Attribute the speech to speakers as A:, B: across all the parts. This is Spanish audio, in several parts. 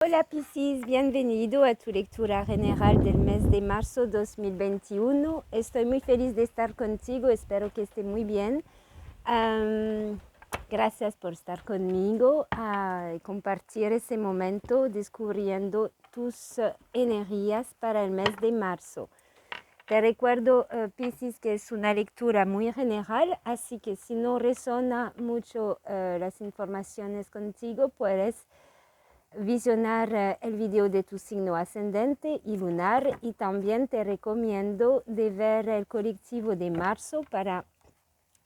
A: Hola Piscis, bienvenido a tu lectura general del mes de marzo 2021. Estoy muy feliz de estar contigo, espero que esté muy bien. Gracias por estar conmigo y compartir ese momento descubriendo tus energías para el mes de marzo. Te recuerdo, Piscis, que es una lectura muy general, así que si no resuena mucho las informaciones contigo, puedes visionar el video de tu signo ascendente y lunar, y también te recomiendo de ver el colectivo de marzo para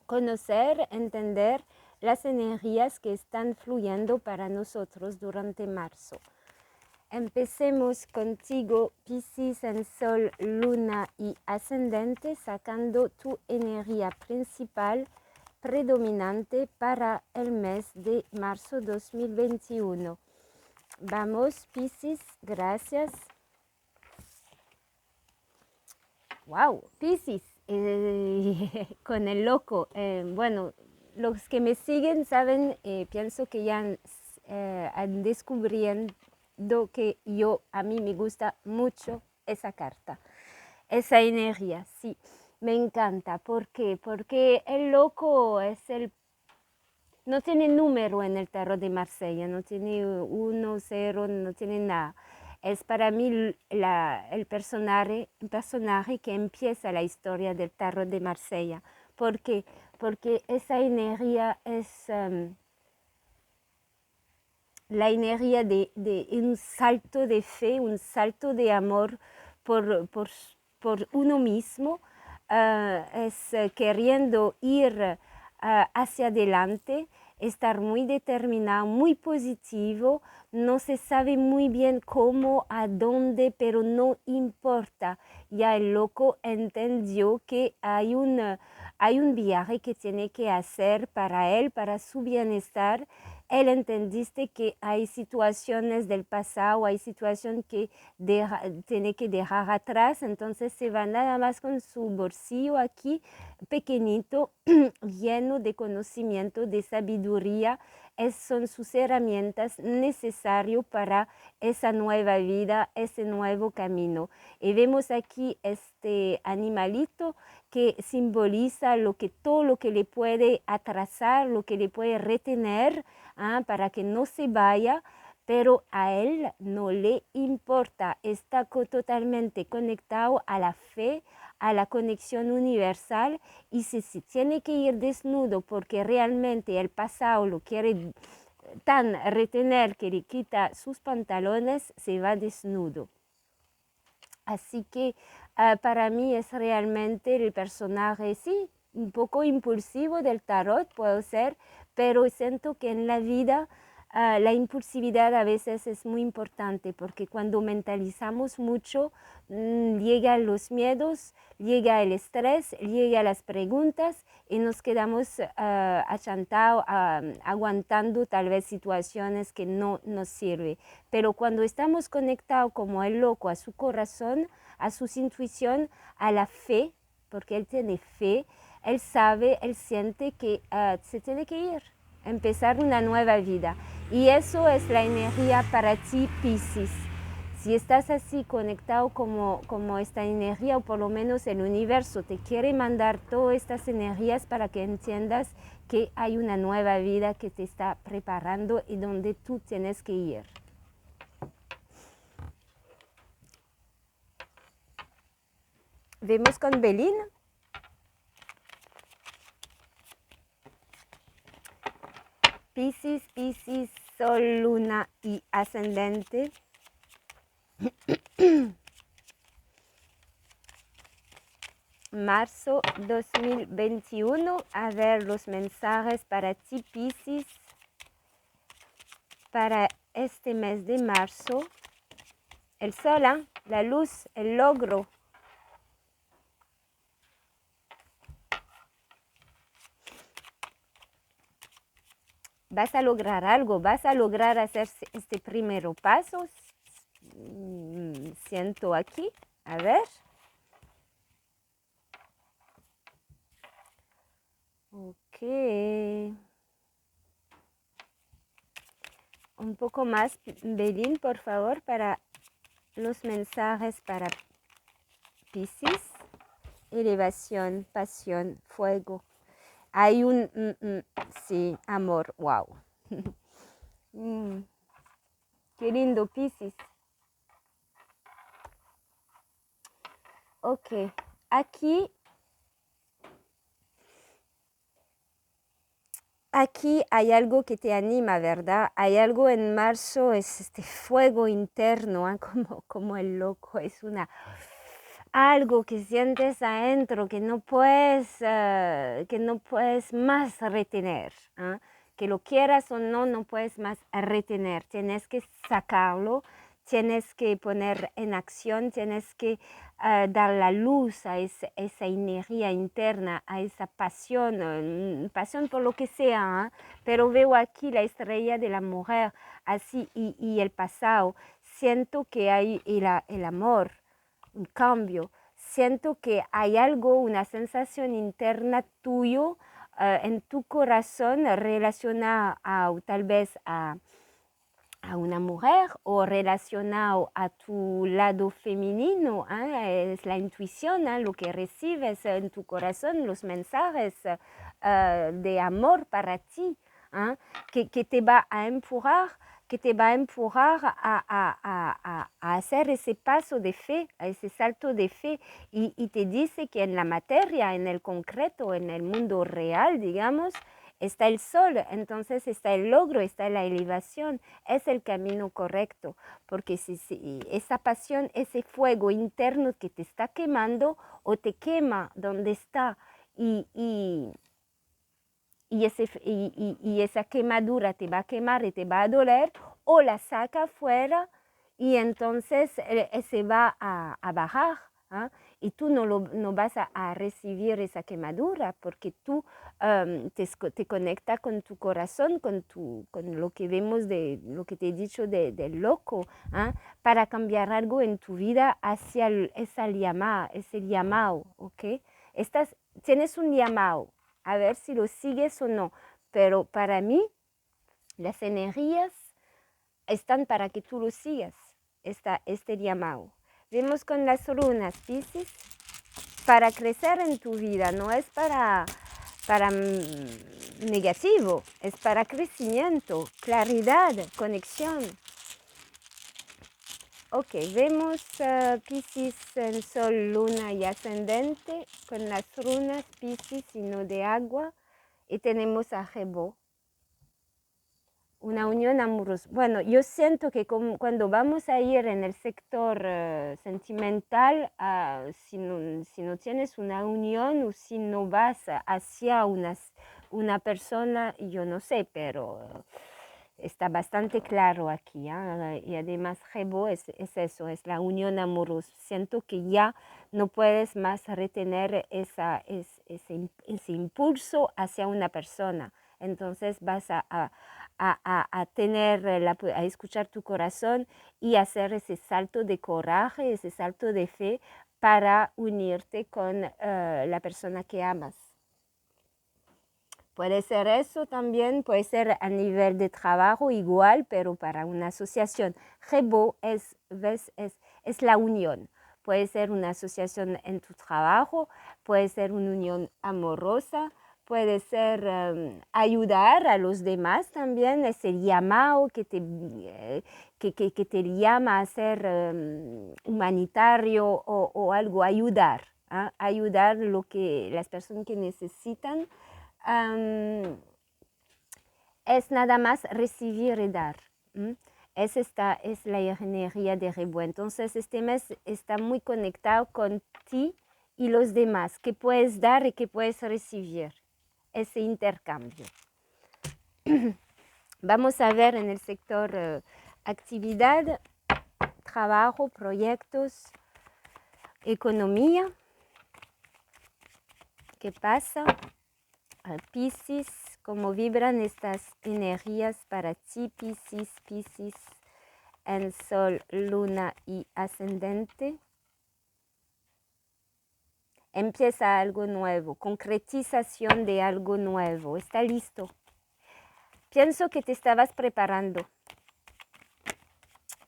A: conocer, entender las energías que están fluyendo para nosotros durante marzo. Empecemos contigo, Piscis, en Sol, Luna y Ascendente, sacando tu energía principal predominante para el mes de marzo 2021. Vamos, Piscis, gracias. Wow, Piscis, con el loco. Bueno, los que me siguen saben, pienso que ya han descubriendo que a mí me gusta mucho esa carta, esa energía, sí, me encanta. ¿Por qué? Porque el loco no tiene número en el tarot de Marsella, no tiene 1, 0, no tiene nada. Es para mí el personaje que empieza la historia del tarot de Marsella. ¿Por qué? Porque esa energía es la energía de un salto de fe, un salto de amor por uno mismo. Es queriendo ir hacia adelante, estar muy determinado, muy positivo. No se sabe muy bien cómo, a dónde, pero no importa. Ya el loco entendió que hay un viaje que tiene que hacer para él, para su bienestar. Él entendiste que hay situaciones del pasado, hay situaciones que tiene que dejar atrás, entonces se va nada más con su bolsillo aquí pequeñito, lleno de conocimiento, de sabiduría. Son sus herramientas necesarias para esa nueva vida, ese nuevo camino. Y vemos aquí este animalito que simboliza todo lo que le puede atrasar, lo que le puede retener, para que no se vaya, pero a él no le importa, está totalmente conectado a la fe, a la conexión universal, y si tiene que ir desnudo porque realmente el pasado lo quiere tan retener que le quita sus pantalones, se va desnudo. Así que para mí es realmente el personaje, sí, un poco impulsivo del tarot, puede ser, pero siento que en la vida la impulsividad a veces es muy importante, porque cuando mentalizamos mucho, llegan los miedos, llega el estrés, llegan las preguntas y nos quedamos achantados, aguantando tal vez situaciones que no nos sirven. Pero cuando estamos conectados como el loco a su corazón, a su intuición, a la fe, porque él tiene fe, él sabe, él siente que se tiene que ir, empezar una nueva vida. Y eso es la energía para ti, Piscis. Si estás así conectado como esta energía, o por lo menos el universo te quiere mandar todas estas energías para que entiendas que hay una nueva vida que te está preparando y donde tú tienes que ir. Vemos con Belín. Piscis, Piscis, Sol, Luna y Ascendente. Marzo 2021. A ver los mensajes para ti, Piscis, para este mes de marzo. El sol, la luz, el logro. Vas a lograr algo, vas a lograr hacer este primer paso. Siento aquí, a ver. Ok. un poco más, Belín, por favor, para los mensajes para Piscis. Elevación, pasión, fuego. Hay sí, amor, wow. Qué lindo, Piscis. Ok, aquí hay algo que te anima, ¿verdad? Hay algo en marzo, es este fuego interno, ¿eh? Como el loco, es algo que sientes adentro que no puedes más retener, ¿eh? Que lo quieras o no, no puedes más retener, tienes que sacarlo, tienes que poner en acción, tienes que dar la luz a esa energía interna, a esa pasión, pasión por lo que sea, ¿eh? Pero veo aquí la estrella de la mujer así y el pasado, siento que hay el amor, un cambio, siento que hay algo, una sensación interna tuyo en tu corazón relacionada tal vez a una mujer o relacionado a tu lado femenino, ¿eh? Es la intuición, ¿eh? Lo que recibes en tu corazón, los mensajes de amor para ti, ¿eh? Que te va a empujar, a hacer ese paso de fe, a ese salto de fe y te dice que en la materia, en el concreto, en el mundo real, digamos, está el sol, entonces está el logro, está la elevación, es el camino correcto, porque si esa pasión, ese fuego interno que te está quemando o te quema donde está y esa quemadura te va a quemar y te va a doler, o la saca afuera y entonces se va a bajar. ¿Ah? Y tú no vas a recibir esa quemadura porque tú te conecta con tu corazón, con lo que vemos, de lo que te he dicho del loco, ¿ah? Para cambiar algo en tu vida hacia ese llamado, ¿ok? Tienes un llamado, a ver si lo sigues o no, pero para mí las energías están para que tú lo sigas, este llamado. Vemos con las runas, Piscis, para crecer en tu vida, no es para negativo, es para crecimiento, claridad, conexión. Ok, vemos Piscis en Sol, Luna y Ascendente con las runas Piscis, signo de agua, y tenemos a Jebo, una unión amorosa. Bueno, yo siento que cuando vamos a ir en el sector sentimental, si no tienes una unión o si no vas hacia una persona, yo no sé, pero está bastante claro aquí. Y además, Jebo es eso, es la unión amorosa. Siento que ya no puedes más retener ese impulso hacia una persona. Entonces vas a escuchar tu corazón y hacer ese salto de coraje, ese salto de fe para unirte con la persona que amas. Puede ser eso también, puede ser a nivel de trabajo igual, pero para una asociación. Jebo es la unión. Puede ser una asociación en tu trabajo, puede ser una unión amorosa, puede ser ayudar a los demás también, es el llamado que te llama a ser humanitario o algo, ayudar, ayudar las personas que necesitan. Es nada más recibir y dar. Es la energía de Jebo. Entonces, este mes está muy conectado con ti y los demás, que puedes dar y que puedes recibir. Ese intercambio. Vamos a ver en el sector actividad, trabajo, proyectos, economía. ¿Qué pasa? Piscis, cómo vibran estas energías para ti, Piscis, en Sol, Luna y Ascendente. Empieza algo nuevo, concretización de algo nuevo, está listo. Pienso que te estabas preparando,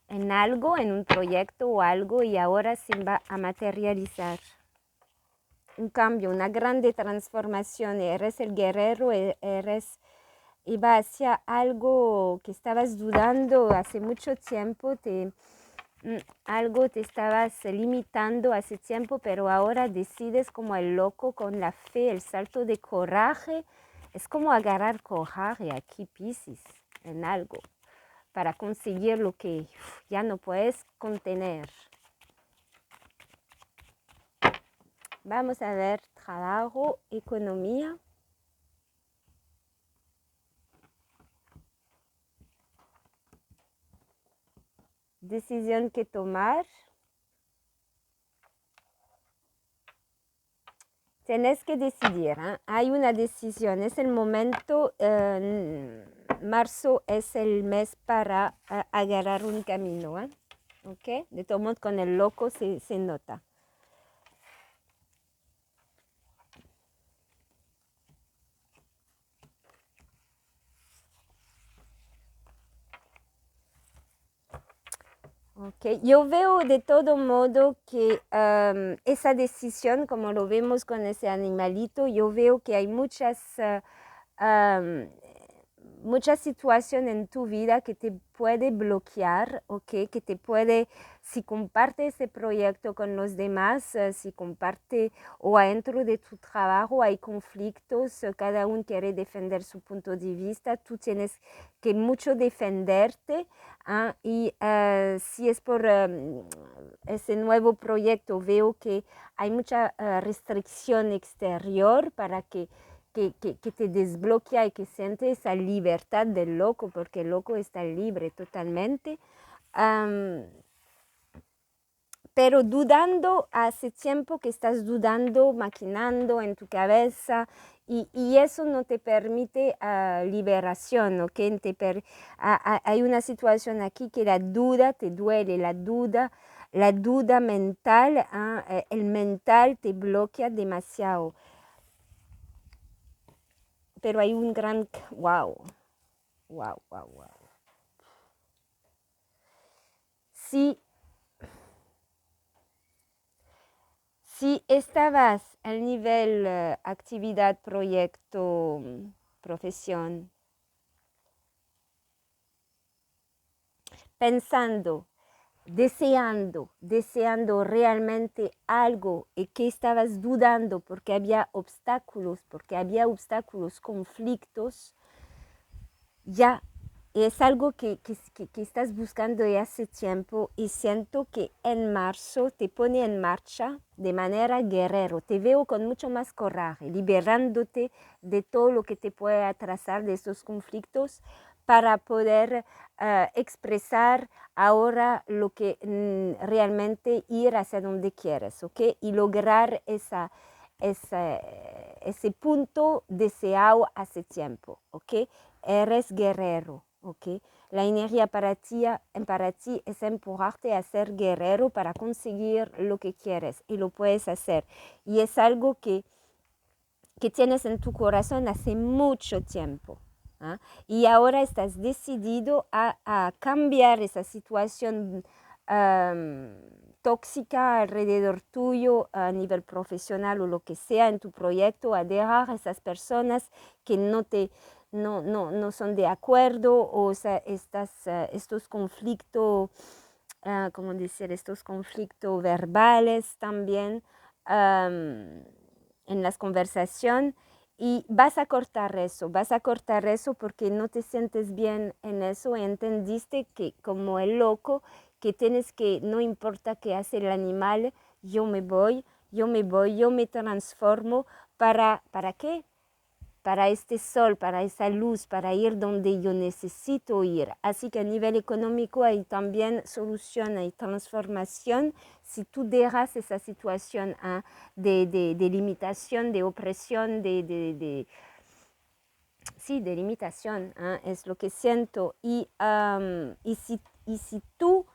A: en algo, en un proyecto o algo, y ahora se va a materializar. Un cambio, una grande transformación. Eres el guerrero, eres y va hacia algo que estabas dudando hace mucho tiempo, algo te estabas limitando hace tiempo, pero ahora decides como el loco con la fe, el salto de coraje. Es como agarrar coraje aquí, Piscis, en algo, para conseguir lo que ya no puedes contener. Vamos a ver trabajo, economía. Decisión que tomar. Tienes que decidir, ¿eh? Hay una decisión, es el momento, marzo es el mes para agarrar un camino, ¿eh? ¿Ok? De todos modos, con el loco se nota. Okay. Yo veo de todo modo que esa decisión, como lo vemos con ese animalito, yo veo que hay muchas situaciones en tu vida que te puede bloquear, ¿ok? Que te puede, si comparte ese proyecto con los demás, si comparte o adentro de tu trabajo hay conflictos, cada uno quiere defender su punto de vista, tú tienes que mucho defenderte. Y si es por ese nuevo proyecto, veo que hay mucha restricción exterior para que te desbloquea y que siente esa libertad del loco, porque el loco está libre totalmente. Pero dudando, hace tiempo que estás dudando, maquinando en tu cabeza, y eso no te permite liberación, ¿ok? Hay una situación aquí que la duda te duele, la duda mental, el mental te bloquea demasiado. Pero hay un gran wow. Si estabas al nivel actividad, proyecto, profesión, pensando, deseando realmente algo y que estabas dudando porque había obstáculos, conflictos, ya es algo que estás buscando de hace tiempo, y siento que en marzo te pone en marcha de manera guerrero. Te veo con mucho más coraje, liberándote de todo lo que te puede atrasar de esos conflictos para poder expresar ahora lo que realmente ir hacia donde quieres, ¿ok? Y lograr ese punto deseado hace tiempo, ¿ok? Eres guerrero, ¿ok? La energía para ti es empujarte a ser guerrero para conseguir lo que quieres, y lo puedes hacer. Y es algo que tienes en tu corazón hace mucho tiempo. Y ahora estás decidido a cambiar esa situación tóxica alrededor tuyo a nivel profesional o lo que sea en tu proyecto, a dejar a esas personas que no son de acuerdo, o sea, estos conflictos, ¿cómo decir? Estos conflictos verbales también en las conversaciones. Y vas a cortar eso porque no te sientes bien en eso, y entendiste que como el loco, que tienes que, no importa qué hace el animal, yo me transformo. ¿Para qué? Para este sol, para esa luz, para ir donde yo necesito ir. Así que a nivel económico hay también solución, hay transformación. Si tú dejas esa situación de limitación, de opresión, sí, de limitación, es lo que siento. Y si tú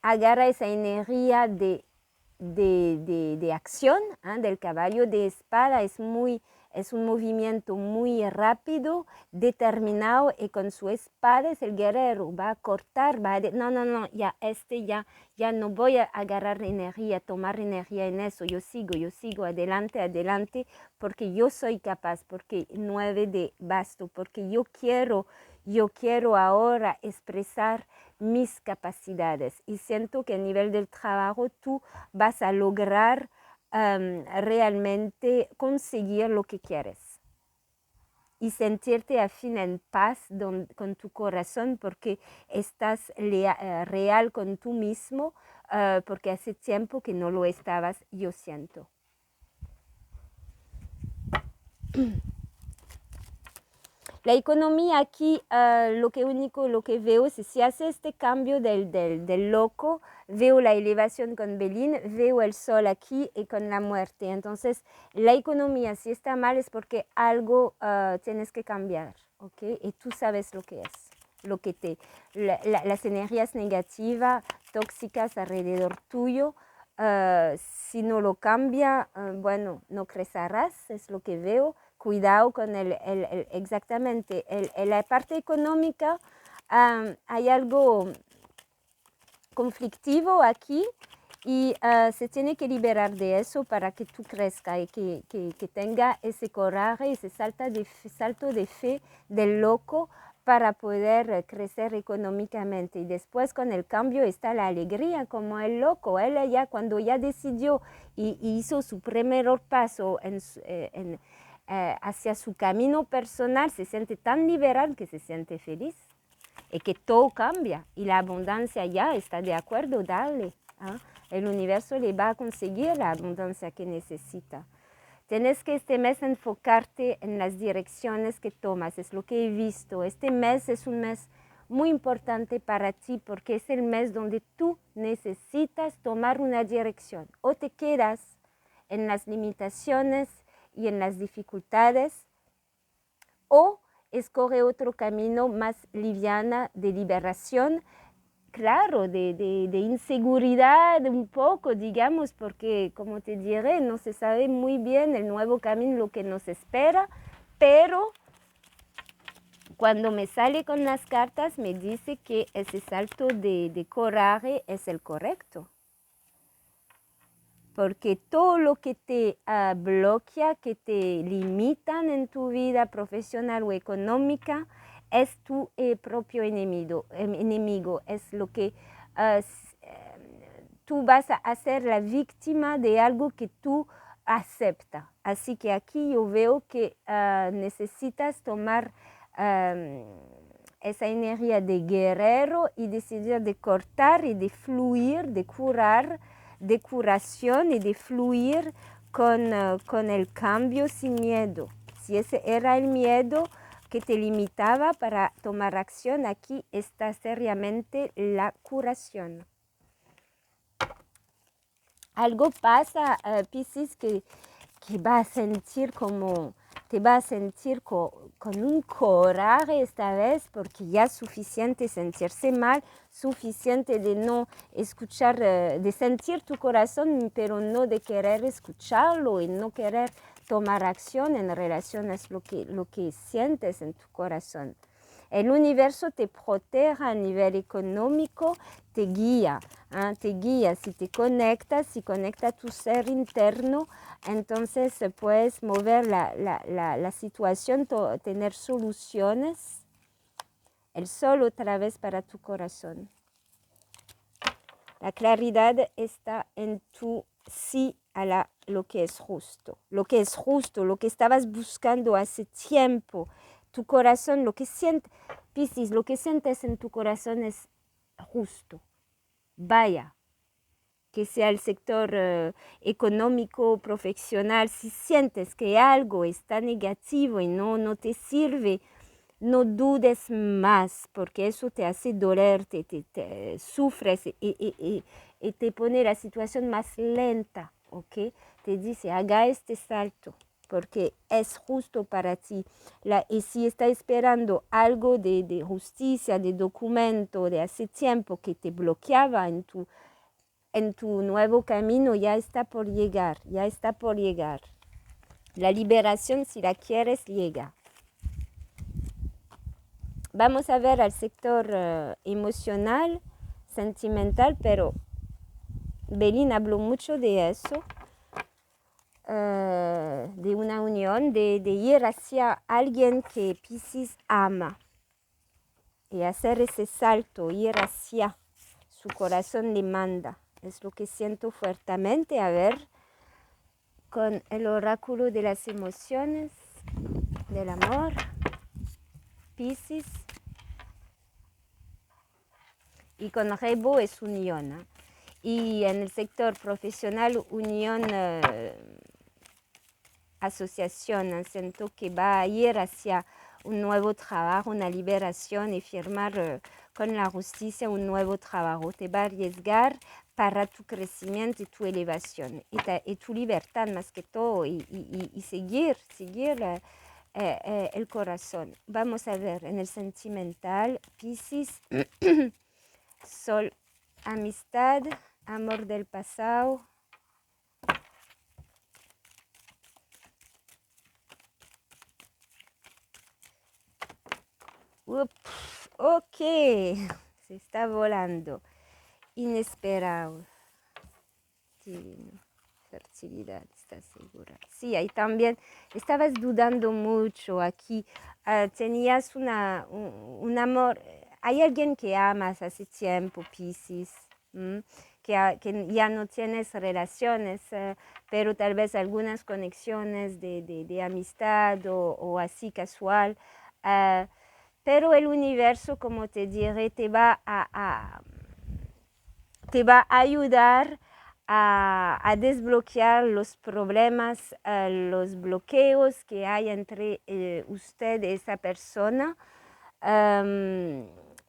A: agarras esa energía de acción, del caballo de espada, es muy es un movimiento muy rápido, determinado y con su espada es el guerrero, va a cortar, va a decir, no, ya no voy a agarrar energía, tomar energía en eso, yo sigo, adelante, porque yo soy capaz, porque 9 de basto, porque yo quiero ahora expresar mis capacidades y siento que a nivel del trabajo tú vas a lograr realmente conseguir lo que quieres y sentirte al fin en paz con tu corazón porque estás real con tú mismo, porque hace tiempo que no lo estabas, yo siento. La economía aquí, lo que veo es si hace este cambio del loco, veo la elevación con Belín, veo el sol aquí y con la muerte. Entonces, la economía, si está mal es porque algo tienes que cambiar, ¿ok? Y tú sabes lo que es, las energías negativas, tóxicas alrededor tuyo. Si no lo cambia, bueno, no crecerás, es lo que veo. Cuidado con exactamente la parte económica. Hay algo conflictivo aquí y se tiene que liberar de eso para que tú crezcas y que tenga ese coraje, ese salto de fe del loco para poder crecer económicamente. Y después con el cambio está la alegría, como el loco. Él ya cuando ya decidió y hizo su primer paso hacia su camino personal, se siente tan liberal que se siente feliz y que todo cambia y la abundancia ya está de acuerdo, dale. El universo le va a conseguir la abundancia que necesita. Tienes que este mes enfocarte en las direcciones que tomas, es lo que he visto. Este mes es un mes muy importante para ti porque es el mes donde tú necesitas tomar una dirección. O te quedas en las limitaciones y en las dificultades, o escoge otro camino más liviana de liberación, claro, de inseguridad un poco, digamos, porque como te diré, no se sabe muy bien el nuevo camino, lo que nos espera, pero cuando me sale con las cartas me dice que ese salto de coraje es el correcto. Porque todo lo que te bloquea, que te limitan en tu vida profesional o económica, es tu propio enemigo. Es lo que tú vas a ser la víctima de algo que tú aceptas. Así que aquí yo veo que necesitas tomar esa energía de guerrero y decidir de cortar y de fluir, de curar, de curación y de fluir con el cambio sin miedo. Si ese era el miedo que te limitaba para tomar acción, aquí está seriamente la curación. Algo pasa, Piscis, que va a sentir como, te va a sentir con un coraje esta vez, porque ya es suficiente sentirse mal, suficiente de no escuchar, de sentir tu corazón, pero no de querer escucharlo y no querer tomar acción en relación a lo que sientes en tu corazón. El universo te protege a nivel económico, te guía, si te conectas, si conecta tu ser interno, entonces puedes mover la situación, tener soluciones. El sol otra vez para tu corazón. La claridad está en tu sí a lo que es justo. Lo que es justo, lo que estabas buscando hace tiempo. Tu corazón, lo que sientes, Piscis, lo que sientes en tu corazón es justo. Vaya, que sea el sector económico, profesional, si sientes que algo está negativo y no te sirve, no dudes más, porque eso te hace doler, te sufres y te pone la situación más lenta, ¿ok? Te dice, haga este salto, porque es justo para ti. Y si está esperando algo de justicia, de documento de hace tiempo que te bloqueaba en tu nuevo camino, ya está por llegar, La liberación, si la quieres, llega. Vamos a ver al sector emocional, sentimental, pero Belín habló mucho de eso, de una unión, de ir hacia alguien que Piscis ama y hacer ese salto, ir hacia su corazón le manda. Es lo que siento fuertemente. A ver, con el oráculo de las emociones, del amor, Piscis, y con Rebo es unión, ¿eh? Y en el sector profesional, unión, asociación, siento que va a ir hacia un nuevo trabajo, una liberación y firmar con la justicia un nuevo trabajo. Te va a arriesgar para tu crecimiento y tu elevación y tu libertad más que todo y seguir el corazón. Vamos a ver en el sentimental, Piscis, Sol, amistad, amor del pasado. Ok, se está volando. Inesperado. Divino. Fertilidad, ¿estás segura? Sí, ahí también estabas dudando mucho aquí. Tenías un amor. Hay alguien que amas hace tiempo, Piscis, que ya no tienes relaciones, pero tal vez algunas conexiones de amistad o así casual. Pero el universo, como te diré, te va a ayudar a desbloquear los problemas, los bloqueos que hay entre usted y esa persona,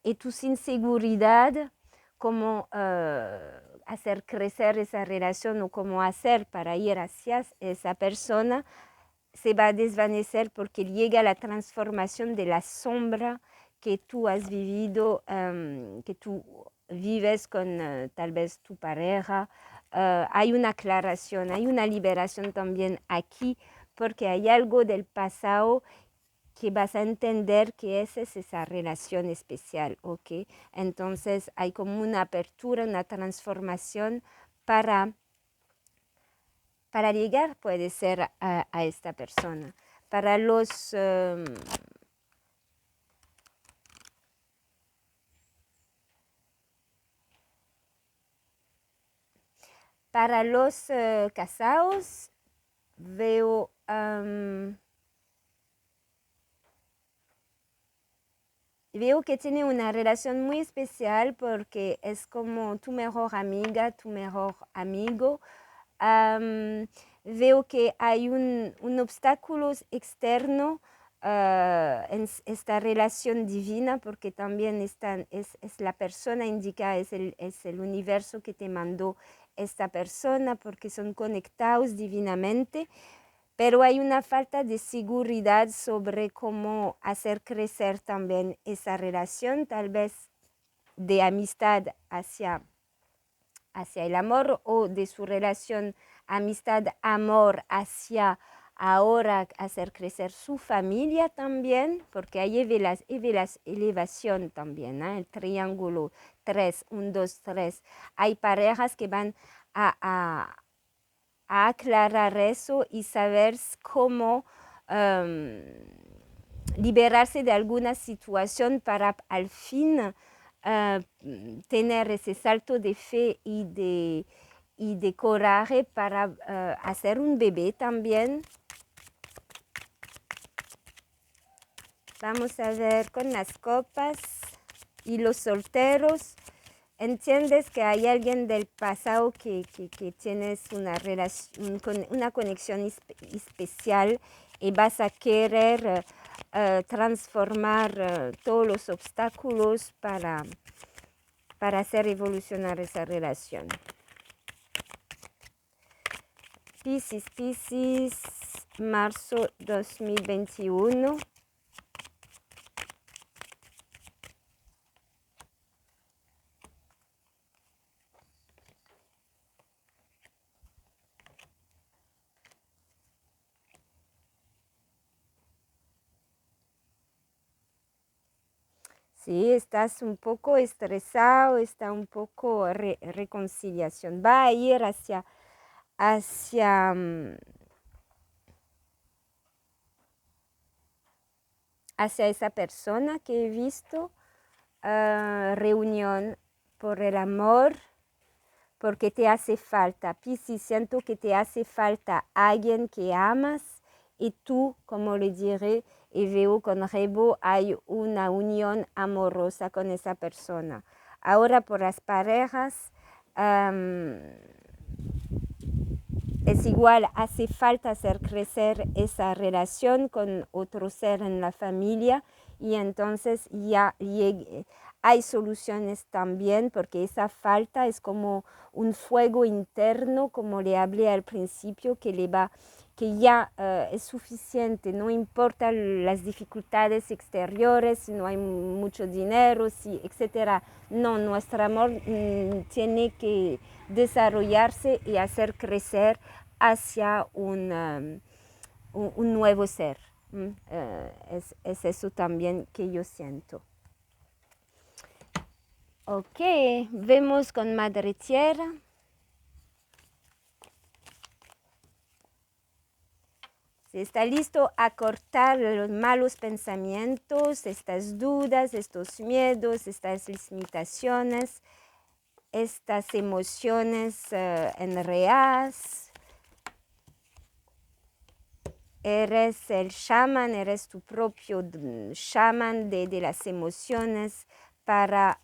A: y tus inseguridades, cómo hacer crecer esa relación o cómo hacer para ir hacia esa persona, se va a desvanecer porque llega la transformación de la sombra que tú has vivido, que tú vives con tal vez tu pareja. Hay una aclaración, hay una liberación también aquí, porque hay algo del pasado que vas a entender que esa es esa relación especial, ¿ok? Entonces hay como una apertura, una transformación para llegar, puede ser a esta persona. Para los casados, veo que tiene una relación muy especial porque es como tu mejor amiga, tu mejor amigo. Veo que hay un obstáculo externo en esta relación divina, porque también es la persona indicada, es el universo que te mandó esta persona, porque son conectados divinamente, pero hay una falta de seguridad sobre cómo hacer crecer también esa relación, tal vez de amistad hacia el amor, o de su relación amistad-amor hacia ahora hacer crecer su familia también, porque hay elevación también, ¿eh? El triángulo 3, 1, 2, 3. Hay parejas que van a aclarar eso y saber cómo liberarse de alguna situación para al fin tener ese salto de fe y de coraje para hacer un bebé también. Vamos a ver con las copas y los solteros. Entiendes que hay alguien del pasado que tienes una relación, una conexión especial, y vas a querer transformar todos los obstáculos para hacer evolucionar esa relación. Piscis, marzo 2021. Sí, estás un poco estresado, está un poco reconciliación. Va a ir hacia, hacia esa persona que he visto, reunión por el amor, porque te hace falta. Piscis, siento que te hace falta alguien que amas y tú, como le diré, y veo con Rebo, hay una unión amorosa con esa persona. Ahora por las parejas, es igual, hace falta hacer crecer esa relación con otro ser en la familia y entonces ya hay soluciones también porque esa falta es como un fuego interno, como le hablé al principio, que ya es suficiente, no importa las dificultades exteriores, si no hay mucho dinero, si, etc. No, nuestro amor tiene que desarrollarse y hacer crecer hacia un nuevo ser. Es eso también que yo siento. Ok, vemos con Madre Tierra. Si está listo a cortar los malos pensamientos, estas dudas, estos miedos, estas limitaciones, estas emociones enredadas. Eres el chamán, eres tu propio chamán de las emociones para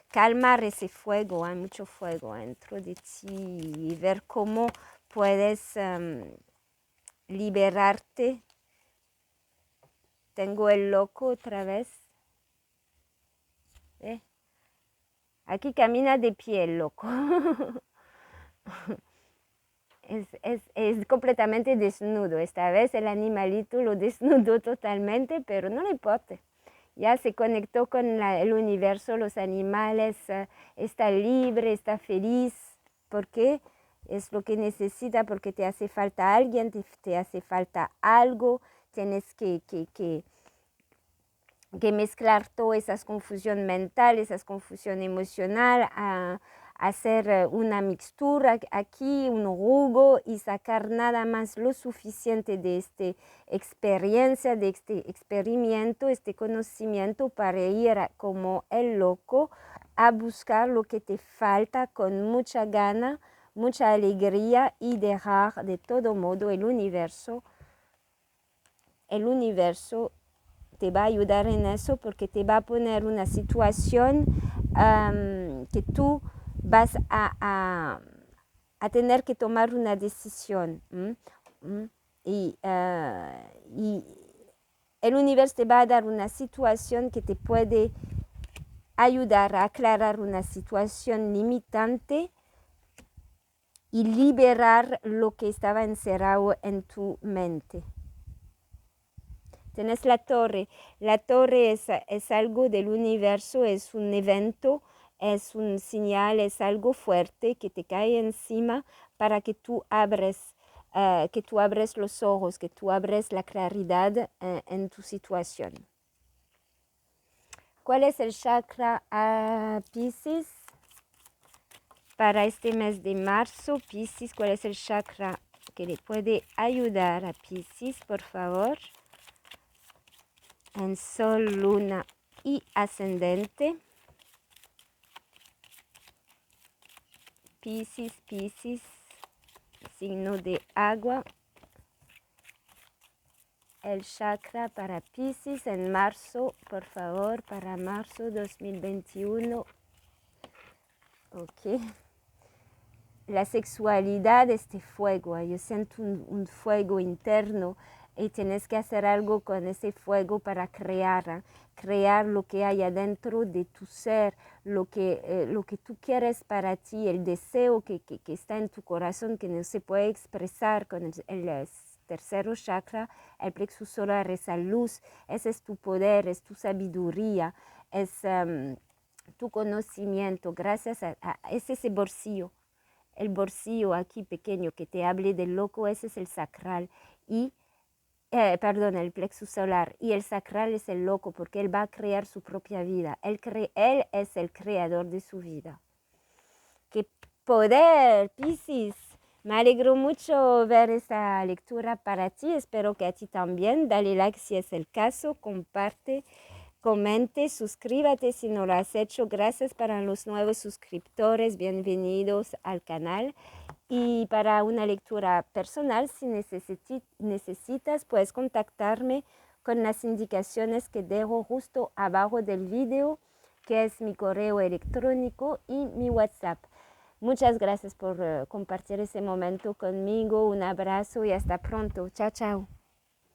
A: calmar ese fuego. Hay mucho fuego dentro de ti y ver cómo puedes liberarte. Tengo el loco otra vez. Aquí camina de pie el loco. Es completamente desnudo. Esta vez el animalito lo desnudó totalmente, pero no le importa. Ya se conectó con el universo, los animales, está libre, está feliz. ¿Por qué? Es lo que necesita, porque te hace falta alguien, te hace falta algo. Tienes que mezclar todas esas confusión mental, esas confusión emocional, hacer una mixtura aquí, un jugo y sacar nada más lo suficiente de esta experiencia, de este experimento, este conocimiento para ir como el loco a buscar lo que te falta con mucha gana, mucha alegría y dejar de todo modo el universo te va a ayudar en eso porque te va a poner una situación que tú vas a tener que tomar una decisión. Y el universo te va a dar una situación que te puede ayudar a aclarar una situación limitante y liberar lo que estaba encerrado en tu mente. Tienes la torre. La torre es algo del universo, es un evento, es un señal, es algo fuerte que te cae encima para que tú abres los ojos, que tú abres la claridad en tu situación. ¿Cuál es el chakra a Piscis? Para este mes de marzo, Piscis, ¿cuál es el chakra que le puede ayudar a Piscis, por favor? En Sol, Luna y Ascendente. Piscis, signo de agua. El chakra para Piscis en marzo, por favor, para marzo 2021. Ok. La sexualidad, este fuego, yo siento un fuego interno y tienes que hacer algo con ese fuego para crear lo que hay adentro de tu ser, lo que tú quieres para ti, el deseo que está en tu corazón, que no se puede expresar con el tercero chakra, el plexo solar, esa luz, ese es tu poder, es tu sabiduría, es tu conocimiento, gracias a ese bolsillo. El bolsillo aquí pequeño que te hable del loco, ese es el sacral. Y perdón, el plexus solar, y el sacral es el loco porque él va a crear su propia vida. Él es el creador de su vida. ¡Qué poder, Piscis! Me alegro mucho ver esta lectura para ti. Espero que a ti también. Dale like si es el caso. Comparte, comente, suscríbete si no lo has hecho. Gracias para los nuevos suscriptores. Bienvenidos al canal. Y para una lectura personal, si necesitas, puedes contactarme con las indicaciones que dejo justo abajo del video, que es mi correo electrónico y mi WhatsApp. Muchas gracias por compartir ese momento conmigo. Un abrazo y hasta pronto. Chao, chao.